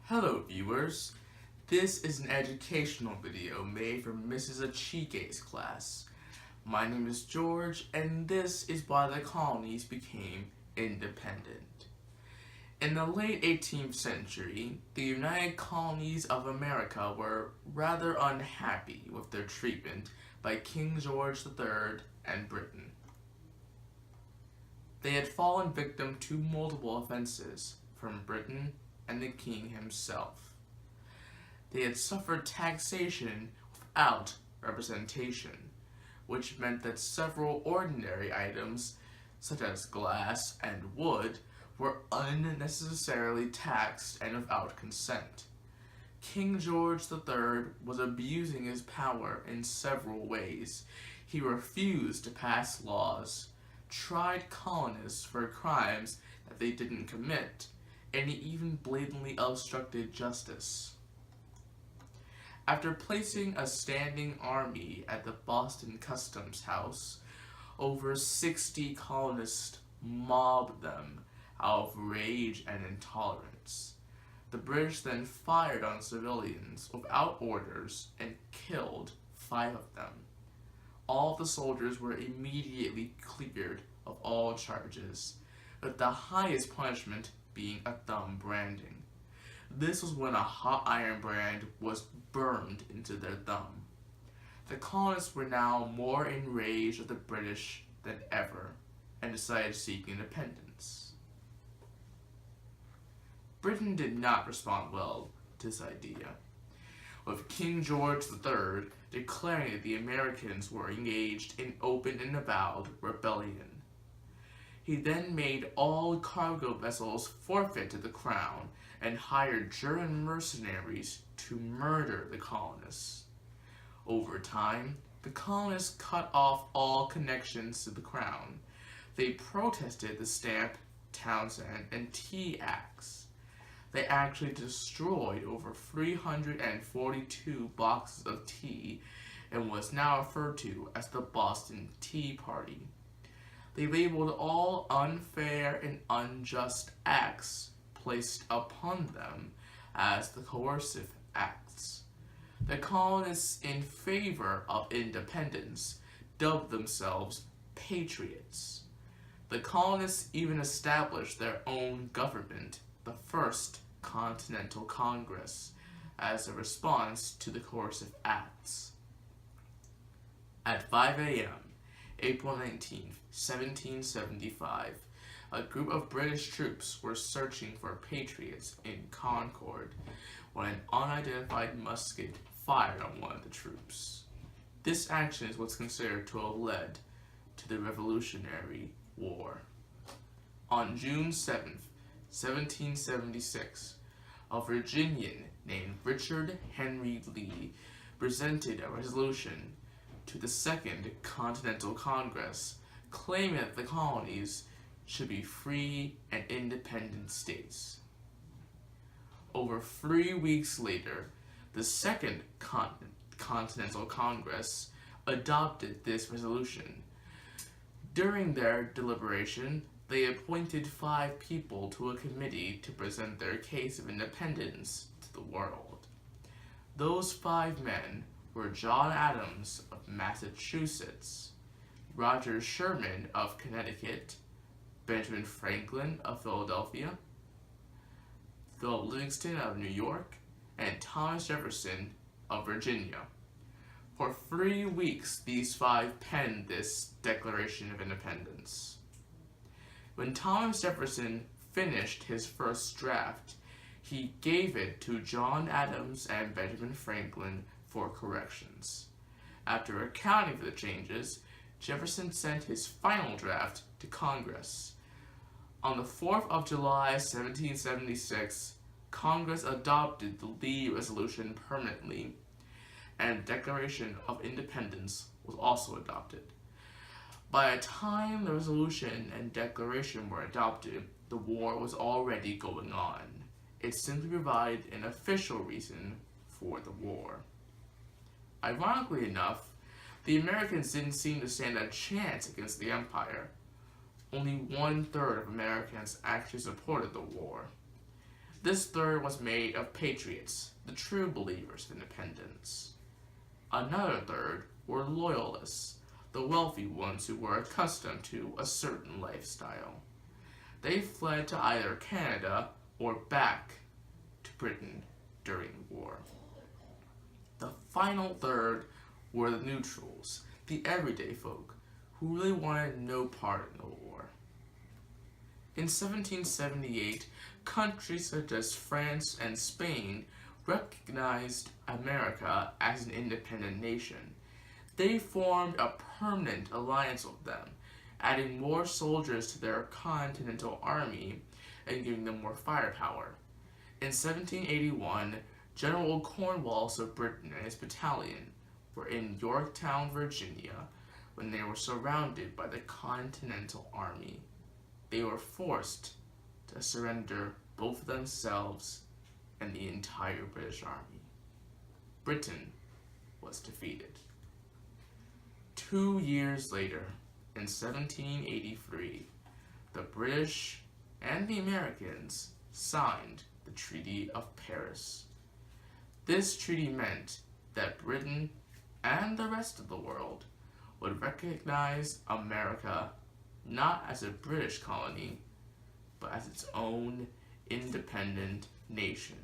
Hello viewers, this is an educational video made for Mrs. Achike's class. My name is George and this is why the colonies became independent. In the late 18th century, the United Colonies of America were rather unhappy with their treatment by King George III and Britain. They had fallen victim to multiple offenses from Britain and the king himself. They had suffered taxation without representation, which meant that several ordinary items, such as glass and wood, were unnecessarily taxed and without consent. King George III was abusing his power in several ways. He refused to pass laws, tried colonists for crimes that they didn't commit, and he even blatantly obstructed justice. After placing a standing army at the Boston Customs House, over 60 colonists mobbed them out of rage and intolerance. The British then fired on civilians without orders and killed 5 of them. All the soldiers were immediately cleared of all charges, with the highest punishment being a thumb branding. This was when a hot iron brand was burned into their thumb. The colonists were now more enraged with the British than ever and decided to seek independence. Britain did not respond well to this idea, with King George III declaring that the Americans were engaged in open and avowed rebellion. He then made all cargo vessels forfeit to the crown and hired German mercenaries to murder the colonists. Over time, the colonists cut off all connections to the crown. They protested the Stamp, Townshend, and Tea Acts. They actually destroyed over 342 boxes of tea and was now referred to as the Boston Tea Party. They labeled all unfair and unjust acts placed upon them as the coercive acts. The colonists in favor of independence dubbed themselves patriots. The colonists even established their own government, the First Continental Congress, as a response to the coercive acts. At 5 a.m., April 19, 1775, a group of British troops were searching for patriots in Concord when an unidentified musket fired on one of the troops. This action is what's considered to have led to the Revolutionary War. On June 7, 1776, a Virginian named Richard Henry Lee presented a resolution to the Second Continental Congress, claiming that the colonies should be free and independent states. Over 3 weeks later, the Second Continental Congress adopted this resolution. During their deliberation, they appointed 5 people to a committee to present their case of independence to the world. Those 5 men were John Adams of Massachusetts, Roger Sherman of Connecticut, Benjamin Franklin of Philadelphia, Philip Livingston of New York, and Thomas Jefferson of Virginia. For 3 weeks, these 5 penned this Declaration of Independence. When Thomas Jefferson finished his first draft, he gave it to John Adams and Benjamin Franklin for corrections. After accounting for the changes, Jefferson sent his final draft to Congress. On the 4th of July, 1776, Congress adopted the Lee Resolution permanently, and the Declaration of Independence was also adopted. By the time the resolution and declaration were adopted, the war was already going on. It simply provided an official reason for the war. Ironically enough, the Americans didn't seem to stand a chance against the Empire. Only 1/3 of Americans actually supported the war. This third was made of patriots, the true believers of independence. Another third were loyalists, the wealthy ones who were accustomed to a certain lifestyle. They fled to either Canada or back to Britain during the war. The final third were the neutrals, the everyday folk, who really wanted no part in the war. In 1778, countries such as France and Spain recognized America as an independent nation. They formed a permanent alliance with them, adding more soldiers to their continental army and giving them more firepower. In 1781, General Cornwallis of Britain and his battalion were in Yorktown, Virginia, when they were surrounded by the Continental Army. They were forced to surrender both themselves and the entire British Army. Britain was defeated. 2 years later, in 1783, the British and the Americans signed the Treaty of Paris. This treaty meant that Britain and the rest of the world would recognize America not as a British colony, but as its own independent nation.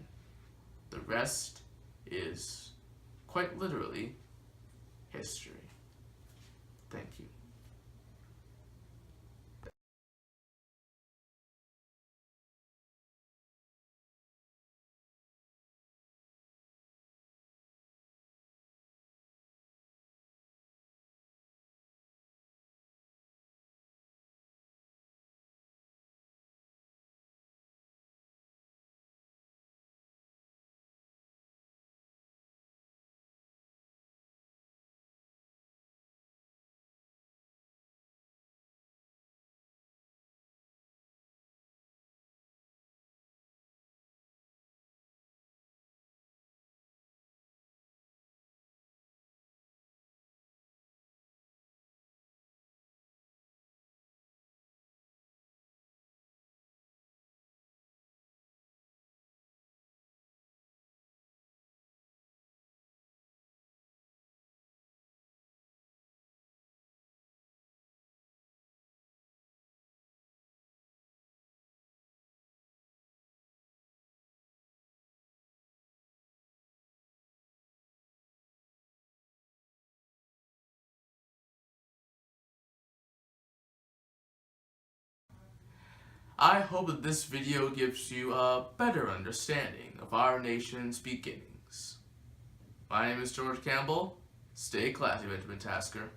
The rest is, quite literally, history. Thank you. I hope that this video gives you a better understanding of our nation's beginnings. My name is George Campbell. Stay classy, Benjamin Tasker.